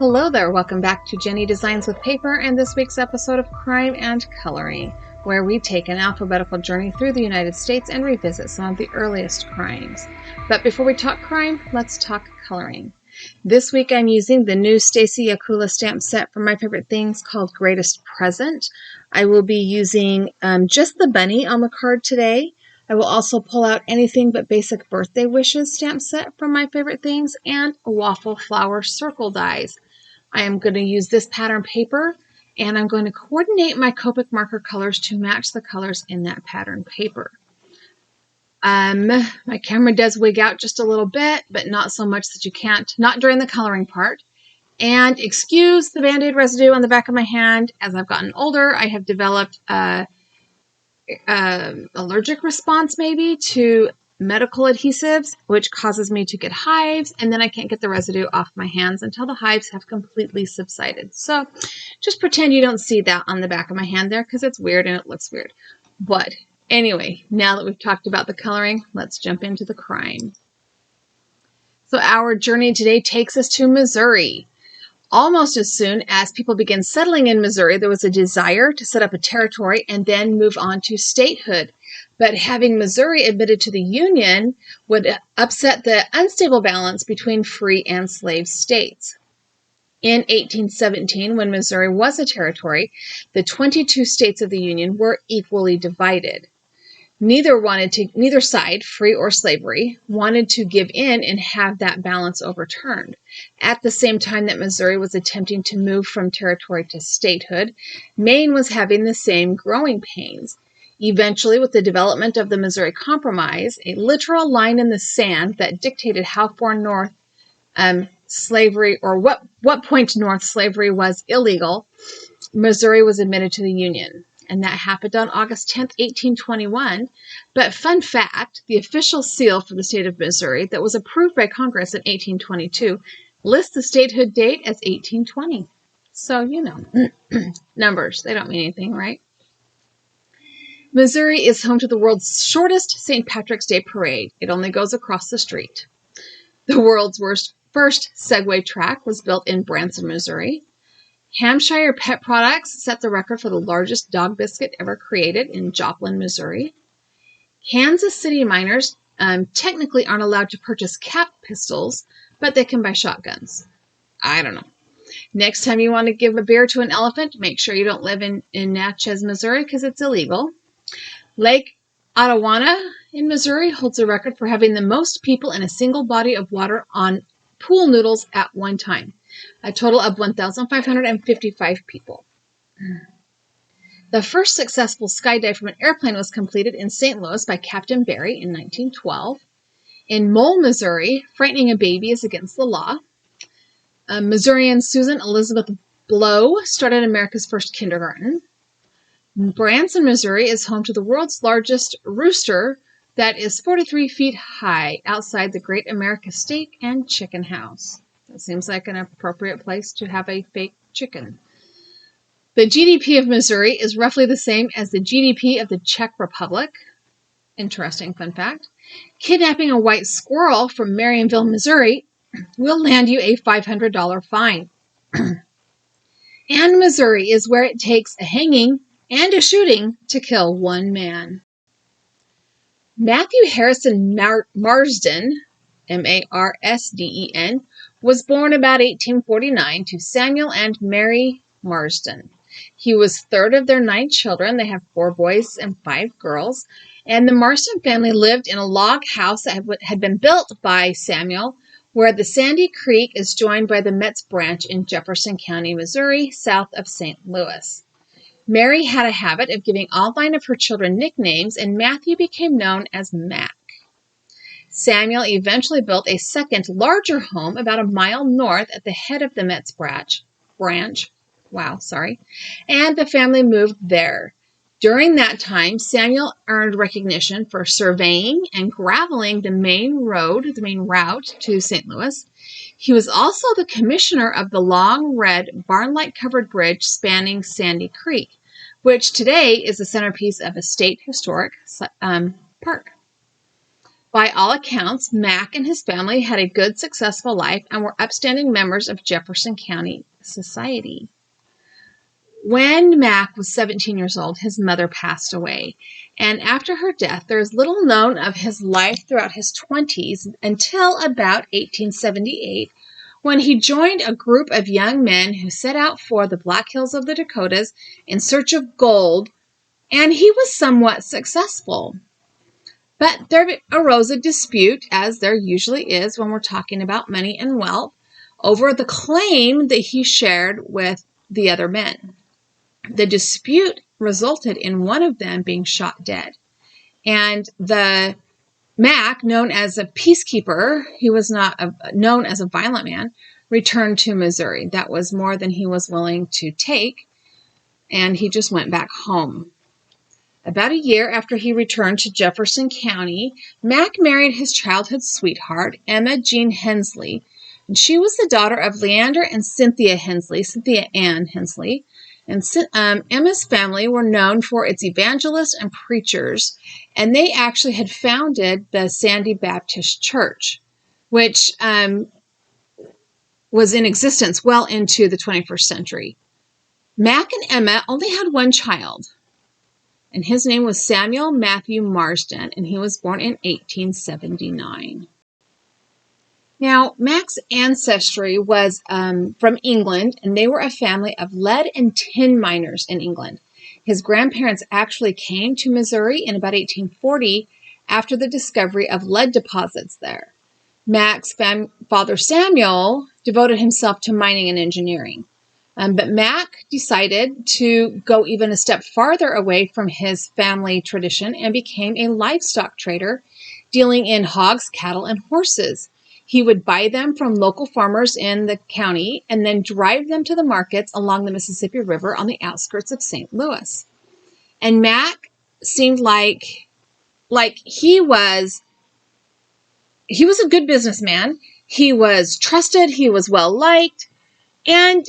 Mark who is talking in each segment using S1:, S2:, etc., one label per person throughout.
S1: Hello there, welcome back to Jennie Designs with Paper and this week's episode of Crime and Coloring, where we take an alphabetical journey through the United States and revisit some of the earliest crimes. But before we talk crime, let's talk coloring. This week I'm using the new Stacy Yakula stamp set from My Favorite Things called Greatest Present. I will be using just the bunny on the card today. I will also pull out Anything But Basic Birthday Wishes stamp set from My Favorite Things and waffle flower circle dies. I am going to use this pattern paper and I'm going to coordinate my Copic marker colors to match the colors in that pattern paper. My camera does wig out just a little bit, but not so much that you can't, not during the coloring part. And excuse the Band-Aid residue on the back of my hand. As I've gotten older, I have developed allergic response maybe to medical adhesives, which causes me to get hives, and then I can't get the residue off my hands until the hives have completely subsided. So just pretend you don't see that on the back of my hand there because it's weird and it looks weird. But anyway, now that we've talked about the coloring, let's jump into the crime. So our journey today takes us to Missouri. Almost as soon as people began settling in Missouri, there was a desire to set up a territory and then move on to statehood. But having Missouri admitted to the Union would upset the unstable balance between free and slave states. In 1817, when Missouri was a territory, the 22 states of the Union were equally divided. Neither side, free or slavery, wanted to give in and have that balance overturned. At the same time that Missouri was attempting to move from territory to statehood, Maine was having the same growing pains. Eventually, with the development of the Missouri Compromise, a literal line in the sand that dictated how far north slavery, or what point north slavery was illegal, Missouri was admitted to the Union. And that happened on August 10th, 1821. But fun fact, the official seal for the state of Missouri that was approved by Congress in 1822 lists the statehood date as 1820. So, you know, numbers, they don't mean anything, right? Missouri is home to the world's shortest St. Patrick's Day parade. It only goes across the street. The world's first Segway track was built in Branson, Missouri. Hampshire Pet Products set the record for the largest dog biscuit ever created in Joplin, Missouri. Kansas City miners technically aren't allowed to purchase cap pistols, but they can buy shotguns. I don't know. Next time you want to give a beer to an elephant, make sure you don't live in Natchez, Missouri, because it's illegal. Lake Ottawanna in Missouri holds a record for having the most people in a single body of water on pool noodles at one time. A total of 1,555 people. The first successful skydive from an airplane was completed in St. Louis by Captain Barry in 1912. In Mole, Missouri, frightening a baby is against the law. Missourian Susan Elizabeth Blow started America's first kindergarten. Branson, Missouri is home to the world's largest rooster that is 43 feet high outside the Great America Steak and Chicken House. That seems like an appropriate place to have a fake chicken. The GDP of Missouri is roughly the same as the GDP of the Czech Republic. Interesting fun fact. Kidnapping a white squirrel from Marionville, Missouri will land you a $500 fine. And Missouri is where it takes a hanging and a shooting to kill one man. Matthew Harrison Marsden, Marsden, was born about 1849 to Samuel and Mary Marsden. He was third of their 9 children. They have 4 boys and 5 girls. And the Marsden family lived in a log house that had been built by Samuel, where the Sandy Creek is joined by the Metz Branch in Jefferson County, Missouri, south of St. Louis. Mary had a habit of giving all 9 of her children nicknames, and Matthew became known as Mac. Samuel eventually built a second, larger home about a mile north at the head of the Metz branch. And the family moved there. During that time, Samuel earned recognition for surveying and graveling the main route to St. Louis. He was also the commissioner of the long, red, barn-like covered bridge spanning Sandy Creek, which today is the centerpiece of a state historic park. By all accounts, Mack and his family had a good, successful life and were upstanding members of Jefferson County society. When Mack was 17 years old, his mother passed away. And after her death, there is little known of his life throughout his 20s until about 1878, when he joined a group of young men who set out for the Black Hills of the Dakotas in search of gold, and he was somewhat successful. But there arose a dispute, as there usually is when we're talking about money and wealth, over the claim that he shared with the other men. The dispute resulted in one of them being shot dead. And the Mack, known as a peacekeeper, he was not known as a violent man, returned to Missouri. That was more than he was willing to take, and he just went back home. About a year after he returned to Jefferson County, Mack married his childhood sweetheart, Emma Jean Hensley. And she was the daughter of Leander and Cynthia Ann Hensley. And Emma's family were known for its evangelists and preachers, and they actually had founded the Sandy Baptist Church, which was in existence well into the 21st century. Mack and Emma only had one child, and his name was Samuel Matthew Marsden, and he was born in 1879. Now, Mack's ancestry was from England, and they were a family of lead and tin miners in England. His grandparents actually came to Missouri in about 1840 after the discovery of lead deposits there. Mack's father Samuel devoted himself to mining and engineering. But Mack decided to go even a step farther away from his family tradition and became a livestock trader, dealing in hogs, cattle, and horses. He would buy them from local farmers in the county and then drive them to the markets along the Mississippi River on the outskirts of St. Louis. And Mack seemed like he was a good businessman. He was trusted. He was well liked. And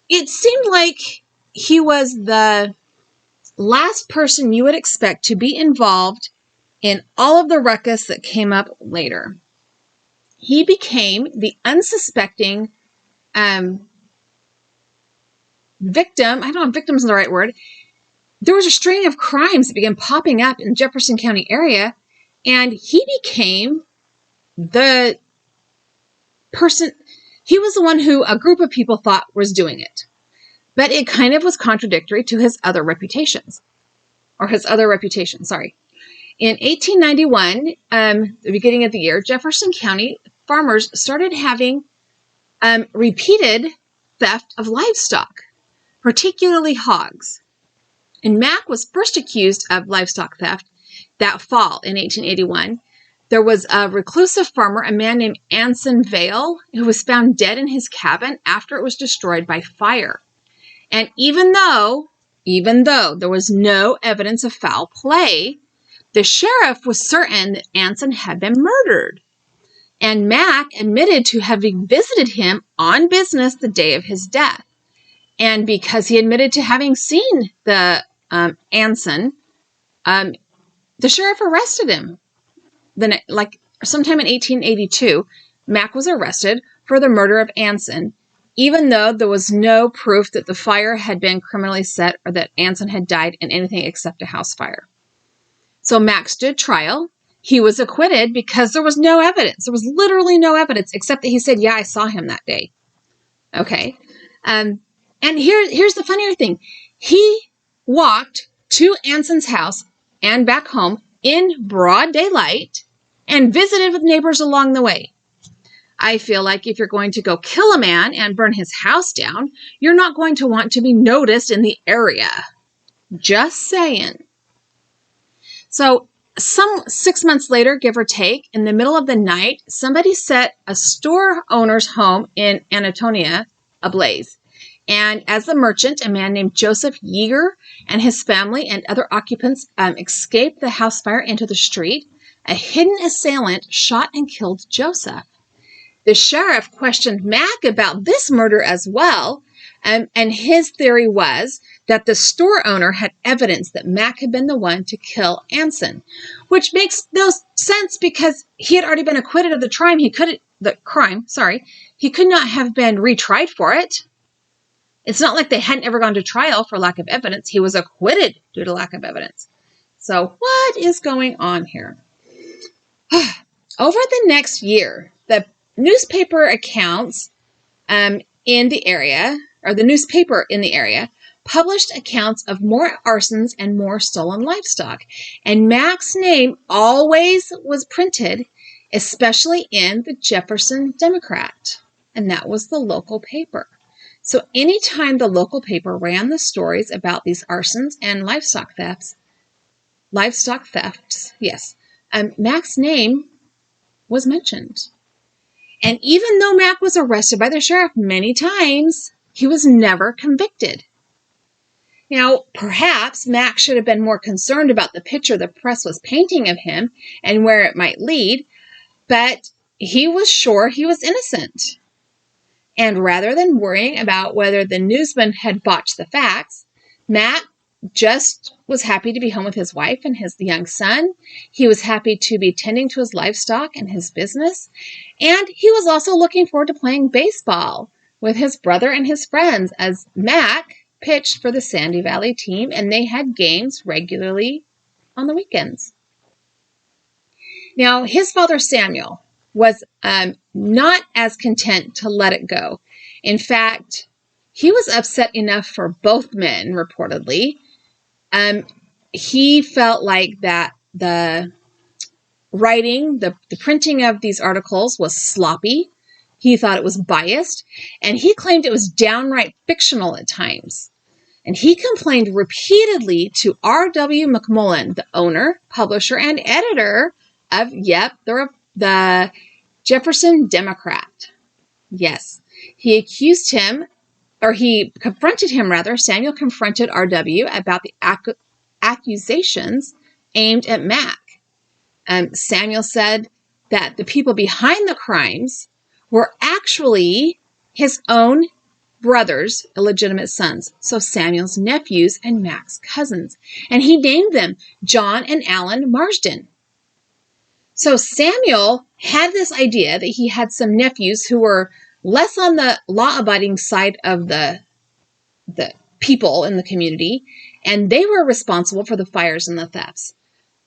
S1: it seemed like he was the last person you would expect to be involved in all of the ruckus that came up later. He became the unsuspecting victim. I don't know if victim is the right word. There was a string of crimes that began popping up in the Jefferson County area, and he became the person. He was the one who a group of people thought was doing it. But it kind of was contradictory to his other reputations. In 1891, the beginning of the year, Jefferson County farmers started having repeated theft of livestock, particularly hogs. And Mack was first accused of livestock theft that fall in 1881. There was a reclusive farmer, a man named Anson Vale, who was found dead in his cabin after it was destroyed by fire. And even though there was no evidence of foul play, the sheriff was certain that Anson had been murdered. And Mack admitted to having visited him on business the day of his death. And because he admitted to having seen the Anson, the sheriff arrested him. Sometime in 1882, Mack was arrested for the murder of Anson, even though there was no proof that the fire had been criminally set or that Anson had died in anything except a house fire. So Mack stood trial. He was acquitted because there was no evidence. There was literally no evidence except that he said, yeah, I saw him that day. Okay. And here's the funnier thing. He walked to Anson's house and back home in broad daylight and visited with neighbors along the way. I feel like if you're going to go kill a man and burn his house down, you're not going to want to be noticed in the area. Just saying. So some 6 months later, give or take, in the middle of the night, somebody set a store owner's home in Anatonia ablaze. And as the merchant, a man named Joseph Yeager and his family and other occupants escaped the house fire into the street, a hidden assailant shot and killed Joseph. The sheriff questioned Mack about this murder as well, And his theory was that the store owner had evidence that Mac had been the one to kill Anson, which makes no sense because he had already been acquitted of the crime. He could not have been retried for it. It's not like they hadn't ever gone to trial for lack of evidence. He was acquitted due to lack of evidence. So what is going on here? Over the next year, the newspaper accounts in the area, or the newspaper in the area, published accounts of more arsons and more stolen livestock. And Mac's name always was printed, especially in the Jefferson Democrat. And that was the local paper. So anytime the local paper ran the stories about these arsons and livestock thefts, yes, Mac's name was mentioned. And even though Mac was arrested by the sheriff many times, he was never convicted. Now, perhaps Mac should have been more concerned about the picture the press was painting of him and where it might lead, but he was sure he was innocent. And rather than worrying about whether the newsman had botched the facts, Mac just was happy to be home with his wife and his young son. He was happy to be tending to his livestock and his business. And he was also looking forward to playing baseball with his brother and his friends as Mac pitched for the Sandy Valley team, and they had games regularly on the weekends. Now, his father Samuel was not as content to let it go. In fact, he was upset enough for both men, reportedly. He felt like that the writing, the printing of these articles was sloppy. He thought it was biased, and he claimed it was downright fictional at times. And he complained repeatedly to R.W. McMullen, the owner, publisher, and editor of, the Jefferson Democrat. Yes, he accused him, or he confronted him, rather. Samuel confronted R.W. about the accusations aimed at Mac. Samuel said that the people behind the crimes were actually his own brothers, illegitimate sons, so Samuel's nephews and Mac's cousins. And he named them John and Alan Marsden. So Samuel had this idea that he had some nephews who were less on the law-abiding side of the people in the community, and they were responsible for the fires and the thefts.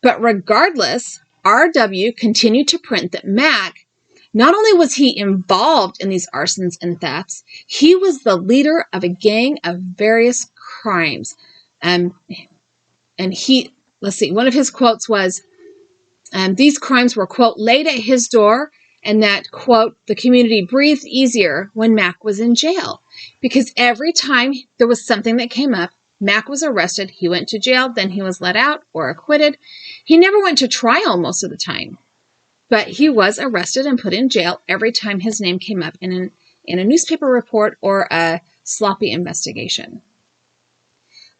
S1: But regardless, R.W. continued to print that Mac, not only was he involved in these arsons and thefts, he was the leader of a gang of various crimes. And one of his quotes was, these crimes were, quote, laid at his door, and that, quote, the community breathed easier when Mac was in jail. Because every time there was something that came up, Mac was arrested, he went to jail, then he was let out or acquitted. He never went to trial most of the time, but he was arrested and put in jail every time his name came up in a newspaper report or a sloppy investigation.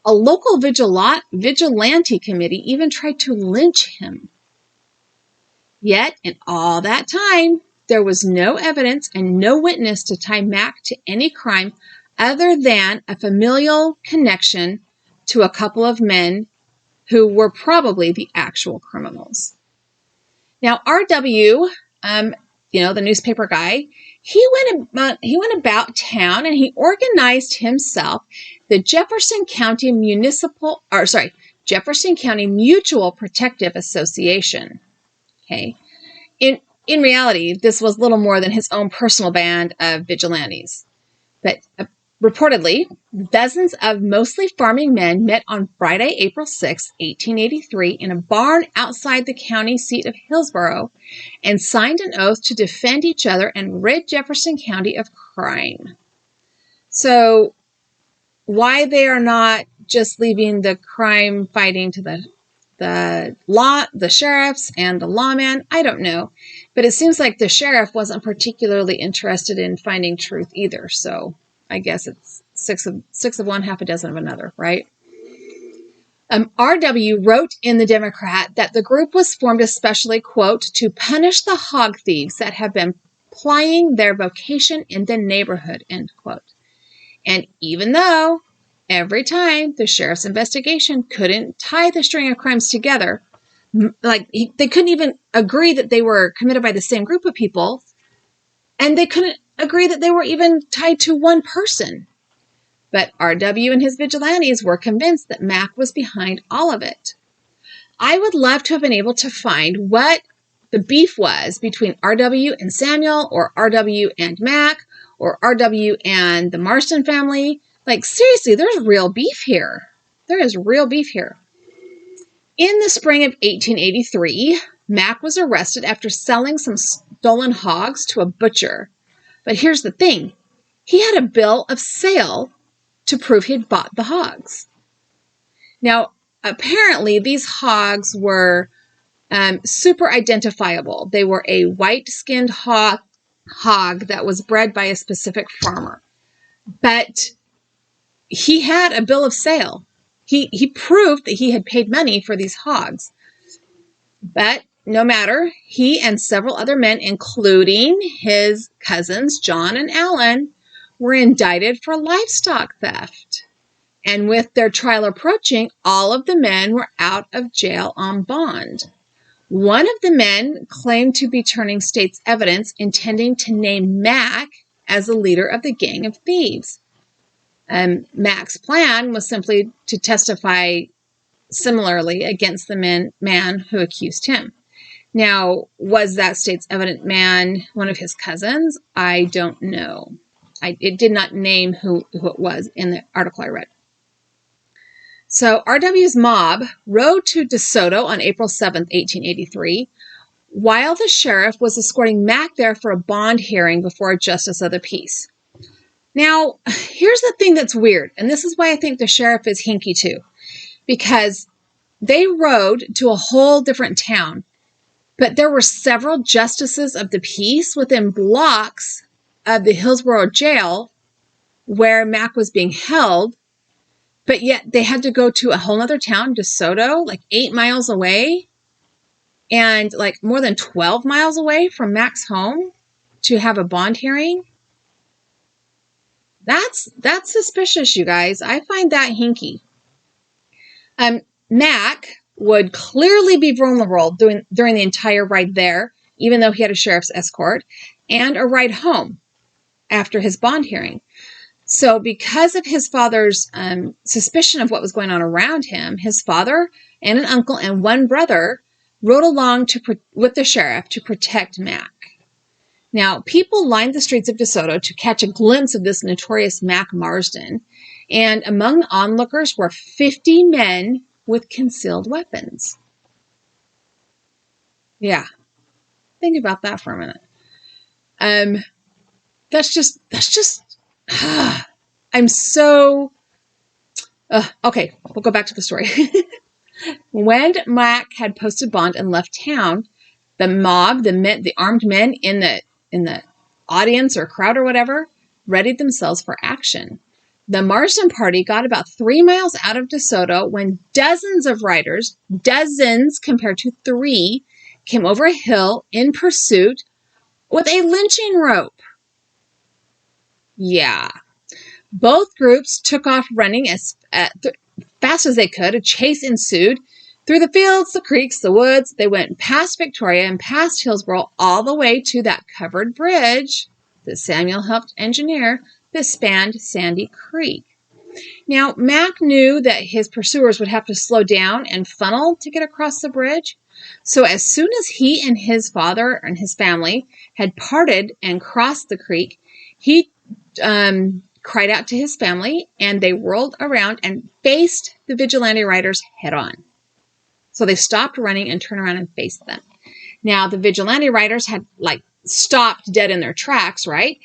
S1: A local vigilante committee even tried to lynch him. Yet, in all that time, there was no evidence and no witness to tie Mac to any crime other than a familial connection to a couple of men who were probably the actual criminals. Now, R.W., the newspaper guy, he went about town and he organized himself the Jefferson County Mutual Protective Association. Okay. In reality, this was little more than his own personal band of vigilantes. But reportedly, dozens of mostly farming men met on Friday, April 6, 1883, in a barn outside the county seat of Hillsborough and signed an oath to defend each other and rid Jefferson County of crime. So, why they are not just leaving the crime fighting to the sheriffs and the lawman, I don't know. But it seems like the sheriff wasn't particularly interested in finding truth either. So I guess it's six of one, half a dozen of another, right? R.W. wrote in the Democrat that the group was formed especially, quote, to punish the hog thieves that have been plying their vocation in the neighborhood, end quote. And even though every time the sheriff's investigation couldn't tie the string of crimes together, they couldn't even agree that they were committed by the same group of people, and they couldn't agree that they were even tied to one person. But R.W. and his vigilantes were convinced that Mac was behind all of it. I would love to have been able to find what the beef was between R.W. and Samuel, or R.W. and Mac, or R.W. and the Marston family. Like, seriously, there's real beef here. There is real beef here. In the spring of 1883, Mac was arrested after selling some stolen hogs to a butcher. But here's the thing. He had a bill of sale to prove he'd bought the hogs. Now, apparently, these hogs were super identifiable. They were a white-skinned hog that was bred by a specific farmer. But he had a bill of sale. He proved that he had paid money for these hogs. But no matter, he and several other men, including his cousins, John and Alan, were indicted for livestock theft. And with their trial approaching, all of the men were out of jail on bond. One of the men claimed to be turning state's evidence, intending to name Mac as the leader of the gang of thieves. Mac's plan was simply to testify similarly against the man who accused him. Now, was that state's evident man one of his cousins? I don't know. It did not name who it was in the article I read. So R.W.'s mob rode to DeSoto on April 7th, 1883, while the sheriff was escorting Mac there for a bond hearing before a justice of the peace. Now, here's the thing that's weird, and this is why I think the sheriff is hinky too, because they rode to a whole different town, but there were several justices of the peace within blocks of the Hillsborough jail where Mac was being held, but yet they had to go to a whole other town, DeSoto, like 8 miles away, and like more than 12 miles away from Mac's home to have a bond hearing. That's suspicious, you guys. I find that hinky. Mac would clearly be vulnerable during the entire ride there, even though he had a sheriff's escort, and a ride home after his bond hearing. So because of his father's suspicion of what was going on around him, his father and an uncle and one brother rode along with the sheriff to protect Mac. Now, people lined the streets of DeSoto to catch a glimpse of this notorious Mac Marsden, and among the onlookers were 50 men with concealed weapons. Yeah, think about that for a minute. That's just. I'm so. Okay, we'll go back to the story. When Mac had posted bond and left town, the mob, the armed men in the audience or crowd or whatever, readied themselves for action. The Marsden party got about 3 miles out of DeSoto when dozens of riders, dozens compared to 3, came over a hill in pursuit with a lynching rope. Yeah. Both groups took off running as fast as they could. A chase ensued. Through the fields, the creeks, the woods, they went past Victoria and past Hillsborough all the way to that covered bridge that Samuel helped engineer that spanned Sandy Creek. Now, Mac knew that his pursuers would have to slow down and funnel to get across the bridge. So as soon as he and his father and his family had parted and crossed the creek, he cried out to his family, and they whirled around and faced the vigilante riders head on. So they stopped running and turned around and faced them. Now, the vigilante riders had stopped dead in their tracks, right?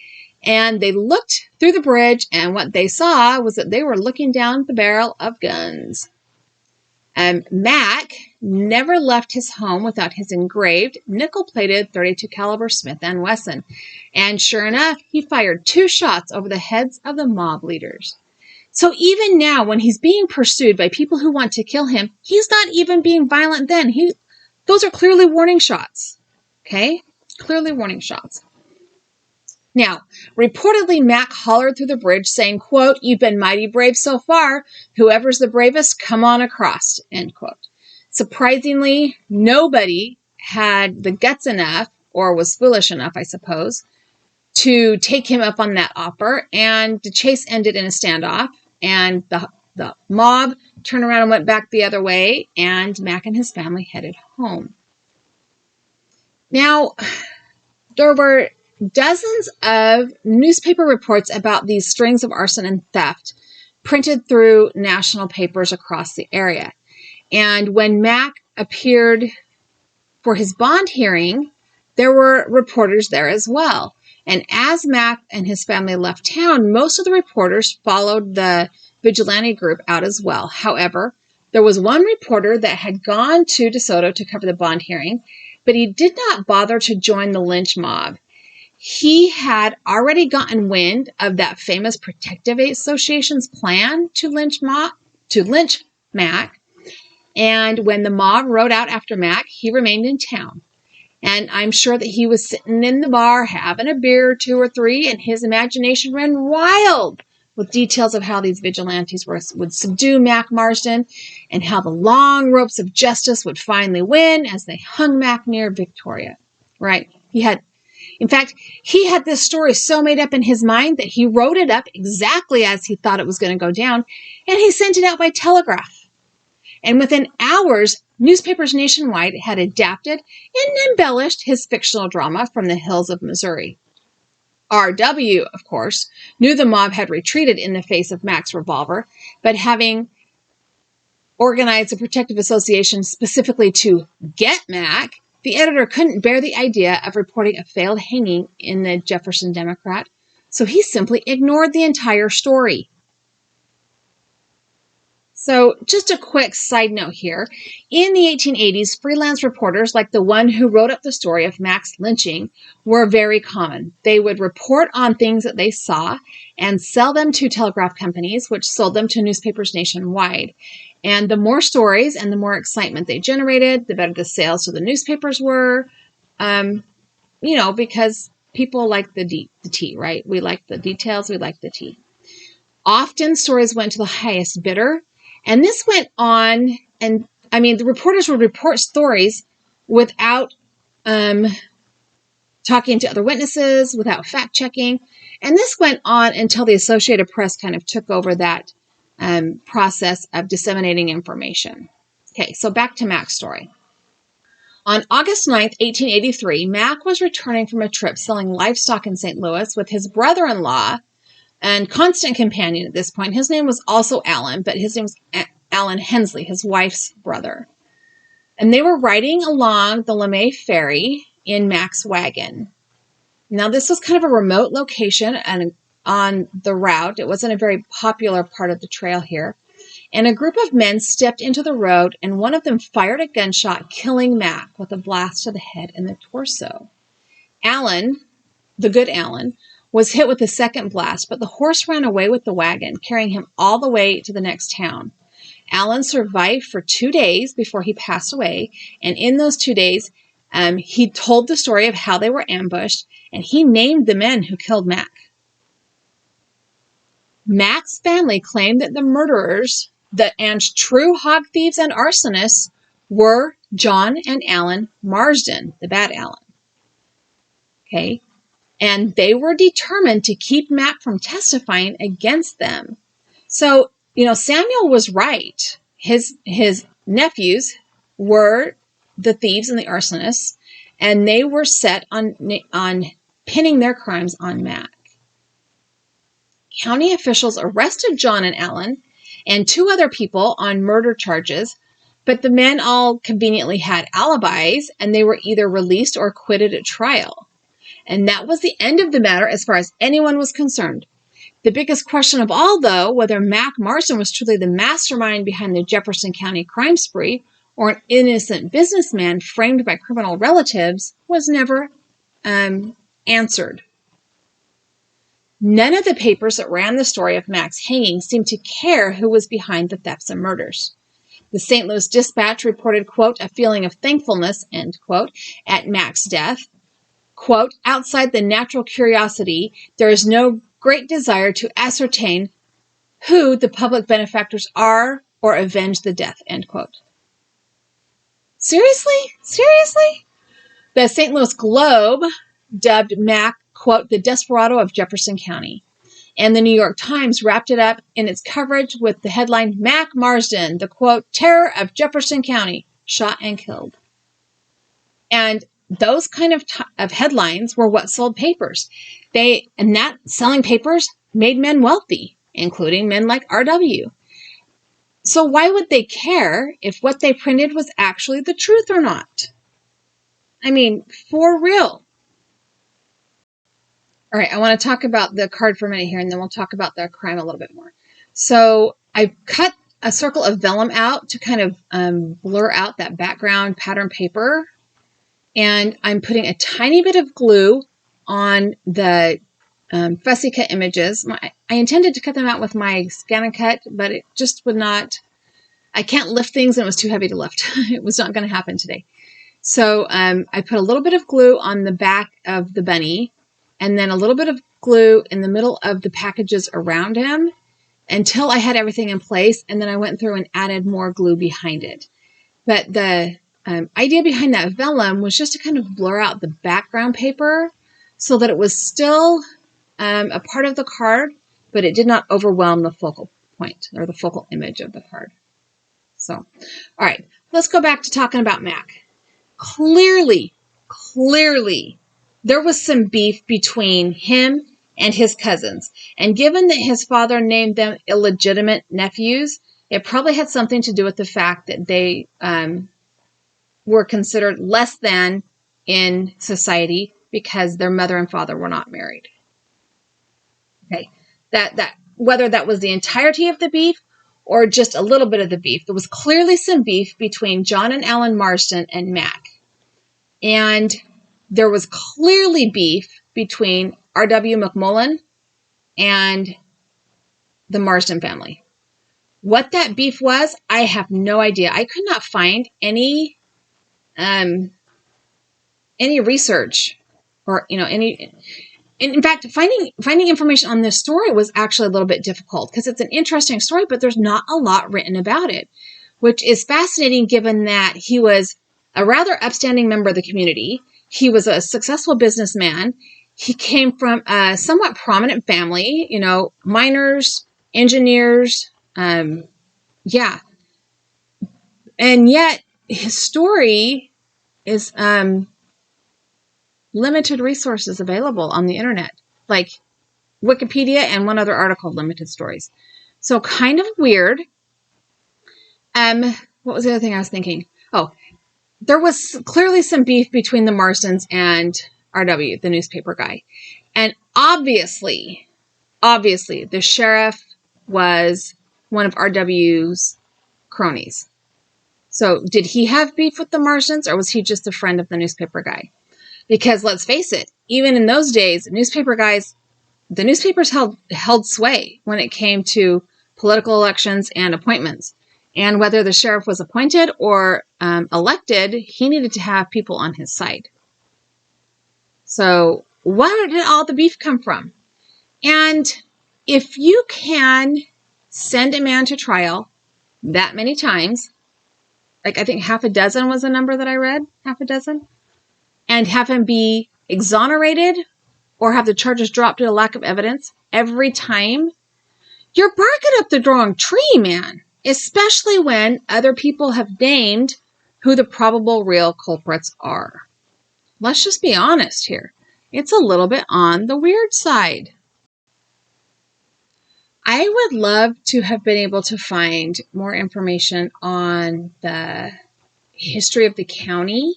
S1: And they looked through the bridge, and what they saw was that they were looking down the barrel of guns. Mac never left his home without his engraved, nickel-plated .32 caliber Smith & Wesson. And sure enough, he fired 2 shots over the heads of the mob leaders. So even now, when he's being pursued by people who want to kill him, he's not even being violent then. Those are clearly warning shots. Okay? Clearly warning shots. Now, reportedly, Mac hollered through the bridge saying, quote, "You've been mighty brave so far. Whoever's the bravest, come on across," end quote. Surprisingly, nobody had the guts enough, or was foolish enough, I suppose, to take him up on that offer, and the chase ended in a standoff, and the mob turned around and went back the other way, and Mac and his family headed home. Now, there were dozens of newspaper reports about these strings of arson and theft printed through national papers across the area. And when Mac appeared for his bond hearing, there were reporters there as well. And as Mac and his family left town, most of the reporters followed the vigilante group out as well. However, there was one reporter that had gone to DeSoto to cover the bond hearing, but he did not bother to join the lynch mob. He had already gotten wind of that famous Protective Association's plan to lynch Mac, and when the mob rode out after Mac, he remained in town. And I'm sure that he was sitting in the bar having a beer or two or three, and his imagination ran wild with details of how these vigilantes would subdue Mac Marsden, and how the long ropes of justice would finally win as they hung Mac near Victoria. Right? He had this story so made up in his mind that he wrote it up exactly as he thought it was going to go down, and he sent it out by telegraph. And within hours, newspapers nationwide had adapted and embellished his fictional drama from the hills of Missouri. R.W., of course, knew the mob had retreated in the face of Mac's revolver, but having organized a protective association specifically to get Mac, the editor couldn't bear the idea of reporting a failed hanging in the Jefferson Democrat, so he simply ignored the entire story. So just a quick side note here. In the 1880s, freelance reporters like the one who wrote up the story of Mac's lynching were very common. They would report on things that they saw and sell them to telegraph companies, which sold them to newspapers nationwide. And the more stories and the more excitement they generated, the better the sales to the newspapers were, because people like the tea, right? We like the details, we like the tea. Often stories went to the highest bidder, and this went on, and the reporters would report stories without talking to other witnesses, without fact-checking, and this went on until the Associated Press kind of took over that process of disseminating information. Okay, so back to Mac's story. On August 9th, 1883, Mac was returning from a trip selling livestock in St. Louis with his brother-in-law and constant companion at this point. His name was also Alan, but his name was Alan Hensley, his wife's brother. And they were riding along the LeMay Ferry in Mac's wagon. Now, this was kind of a remote location and on the route. It wasn't a very popular part of the trail here. And a group of men stepped into the road, and one of them fired a gunshot, killing Mac with a blast to the head and the torso. Alan, the good Alan, was hit with the second blast, but the horse ran away with the wagon, carrying him all the way to the next town. Alan survived for 2 days before he passed away, and in those 2 days, he told the story of how they were ambushed, and he named the men who killed Mac. Mac's family claimed that the murderers, and true hog thieves and arsonists, were John and Alan Marsden, the bad Alan. Okay? And they were determined to keep Mac from testifying against them. So, Samuel was right. His nephews were the thieves and the arsonists, and they were set on pinning their crimes on Mac. County officials arrested John and Alan and 2 other people on murder charges, but the men all conveniently had alibis, and they were either released or acquitted at trial. And that was the end of the matter as far as anyone was concerned. The biggest question of all, though, whether Mac Marsden was truly the mastermind behind the Jefferson County crime spree or an innocent businessman framed by criminal relatives, was never answered. None of the papers that ran the story of Mac's hanging seemed to care who was behind the thefts and murders. The St. Louis Dispatch reported, quote, a feeling of thankfulness, end quote, at Mac's death. quote, outside the natural curiosity, there is no great desire to ascertain who the public benefactors are or avenge the death, end quote. Seriously? Seriously? The St. Louis Globe dubbed Mack, quote, the desperado of Jefferson County. And the New York Times wrapped it up in its coverage with the headline, Mack Marsden, the, quote, terror of Jefferson County, shot and killed. And those kind of headlines were what sold papers. And that selling papers made men wealthy, including men like R.W. So why would they care if what they printed was actually the truth or not? I mean, for real. All right, I want to talk about the card for a minute here, and then we'll talk about the crime a little bit more. So I cut a circle of vellum out to kind of blur out that background pattern paper, and I'm putting a tiny bit of glue on the fussy cut images. I intended to cut them out with my Scan and Cut, but it just would not. I can't lift things, and it was too heavy to lift. It was not going to happen today. So I put a little bit of glue on the back of the bunny, and then a little bit of glue in the middle of the packages around him until I had everything in place, and then I went through and added more glue behind it. But the idea behind that vellum was just to kind of blur out the background paper so that it was still a part of the card, but it did not overwhelm the focal point or the focal image of the card. So, all right, let's go back to talking about Mack. Clearly, there was some beef between him and his cousins. And given that his father named them illegitimate nephews, it probably had something to do with the fact that they were considered less than in society because their mother and father were not married. Okay, that whether that was the entirety of the beef or just a little bit of the beef, there was clearly some beef between John and Alan Marsden and Mack. And there was clearly beef between R.W. McMullen and the Marsden family. What that beef was, I have no idea. I could not find any research or any. In fact, finding information on this story was actually a little bit difficult because it's an interesting story, but there's not a lot written about it, which is fascinating given that he was a rather upstanding member of the community. He was a successful businessman. He came from a somewhat prominent family, miners, engineers, yeah. And yet his story is limited resources available on the internet, like Wikipedia and one other article, limited stories. So kind of weird. What was the other thing I was thinking? Oh, there was clearly some beef between the Marsdens and R.W., the newspaper guy. And obviously, the sheriff was one of R.W.'s cronies. So did he have beef with the Marsdens, or was he just a friend of the newspaper guy? Because let's face it, even in those days, the newspapers held sway when it came to political elections and appointments. And whether the sheriff was appointed or elected, he needed to have people on his side. So where did all the beef come from? And if you can send a man to trial that many times, like I think half a dozen was the number that I read, half a dozen, and have him be exonerated or have the charges dropped due to lack of evidence every time, you're barking up the wrong tree, man. Especially when other people have named who the probable real culprits are. Let's just be honest here. It's a little bit on the weird side. I would love to have been able to find more information on the history of the county.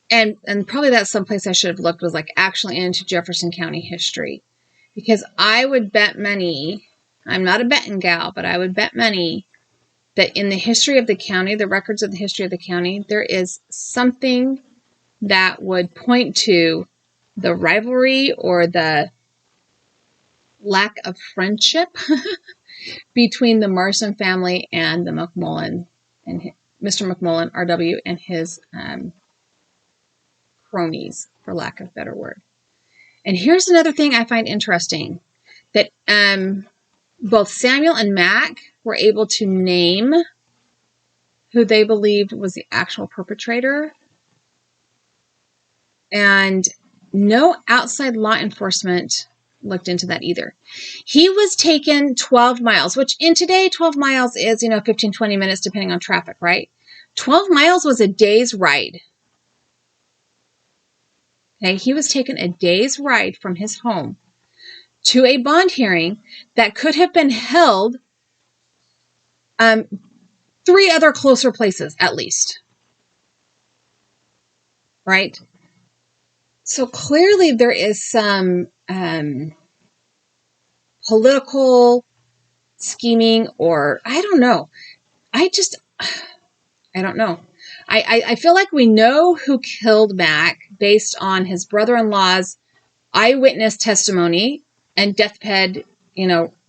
S1: And probably that's someplace I should have looked, was like actually into Jefferson County history. Because I would bet money, I'm not a betting gal, but I would bet money that in the history of the county, the records of the history of the county, there is something that would point to the rivalry or the lack of friendship between the Marsden family and the McMullen and Mr. McMullen, R.W., and his cronies, for lack of a better word. And here's another thing I find interesting, that both Samuel and Mac were able to name who they believed was the actual perpetrator. And no outside law enforcement looked into that either. He was taken 12 miles, which in today, 12 miles is, 15, 20 minutes, depending on traffic, right? 12 miles was a day's ride. Okay, he was taken a day's ride from his home to a bond hearing that could have been held 3 other closer places at least. Right? So clearly there is some political scheming, or I don't know. I don't know. I feel like we know who killed Mac based on his brother-in-law's eyewitness testimony and deathbed,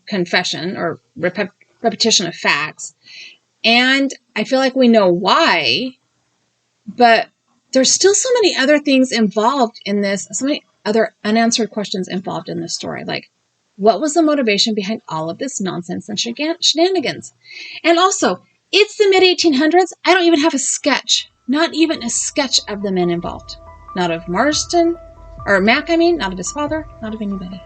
S1: confession or repetition of facts. And I feel like we know why, but there's still so many other things involved in this, so many other unanswered questions involved in this story. Like, what was the motivation behind all of this nonsense and shenanigans? And also, it's the mid-1800s. I don't even have a sketch, not even a sketch of the men involved. Not of Marston, or Mac, not of his father, not of anybody.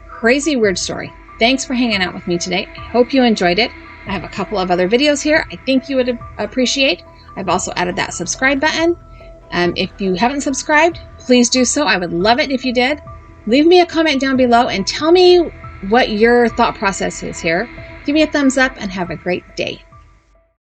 S1: Crazy, weird story. Thanks for hanging out with me today. I hope you enjoyed it. I have a couple of other videos here I think you would appreciate. I've also added that subscribe button. If you haven't subscribed, please do so. I would love it if you did. Leave me a comment down below and tell me what your thought process is here. Give me a thumbs up and have a great day.